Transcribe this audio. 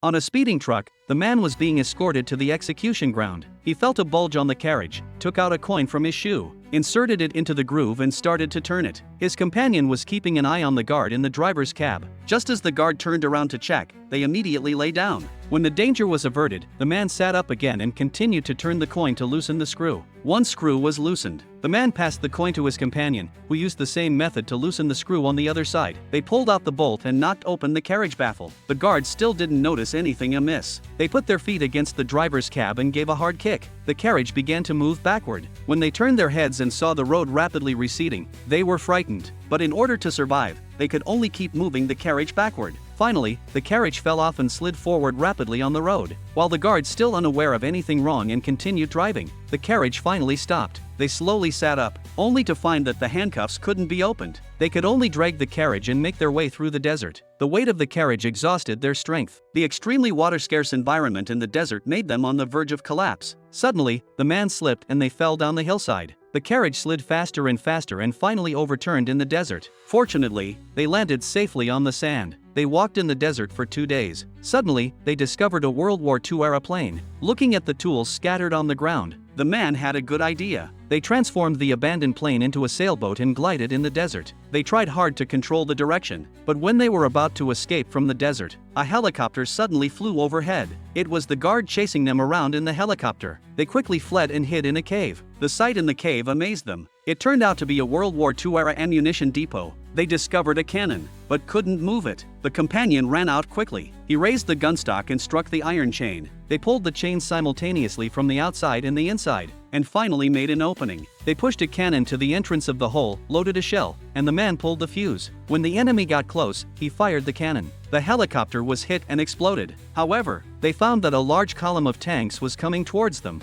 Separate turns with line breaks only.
On a speeding truck, the man was being escorted to the execution ground. He felt a bulge on the carriage, took out a coin from his shoe, inserted it into the groove and started to turn it. His companion was keeping an eye on the guard in the driver's cab. Just as the guard turned around to check, they immediately lay down. When the danger was averted, the man sat up again and continued to turn the coin to loosen the screw. One screw was loosened. The man passed the coin to his companion, who used the same method to loosen the screw on the other side. They pulled out the bolt and knocked open the carriage baffle. The guards still didn't notice anything amiss. They put their feet against the driver's cab and gave a hard kick. The carriage began to move backward. When they turned their heads and saw the road rapidly receding, they were frightened. But in order to survive, they could only keep moving the carriage backward. Finally, the carriage fell off and slid forward rapidly on the road. While the guards, still unaware of anything wrong and continued driving, the carriage finally stopped. They slowly sat up, only to find that the handcuffs couldn't be opened. They could only drag the carriage and make their way through the desert. The weight of the carriage exhausted their strength. The extremely water-scarce environment in the desert made them on the verge of collapse. Suddenly, the man slipped and they fell down the hillside. The carriage slid faster and faster and finally overturned in the desert. Fortunately, they landed safely on the sand. They walked in the desert for 2 days. Suddenly, they discovered a World War II-era plane. Looking at the tools scattered on the ground, the man had a good idea. They transformed the abandoned plane into a sailboat and glided in the desert. They tried hard to control the direction, but when they were about to escape from the desert, a helicopter suddenly flew overhead. It was the guard chasing them around in the helicopter. They quickly fled and hid in a cave. The sight in the cave amazed them. It turned out to be a World War II-era ammunition depot. They discovered a cannon, but couldn't move it. The companion ran out quickly. He raised the gunstock and struck the iron chain. They pulled the chain simultaneously from the outside and the inside, and finally made an opening. They pushed a cannon to the entrance of the hole, loaded a shell, and the man pulled the fuse. When the enemy got close, he fired the cannon. The helicopter was hit and exploded. However, they found that a large column of tanks was coming towards them.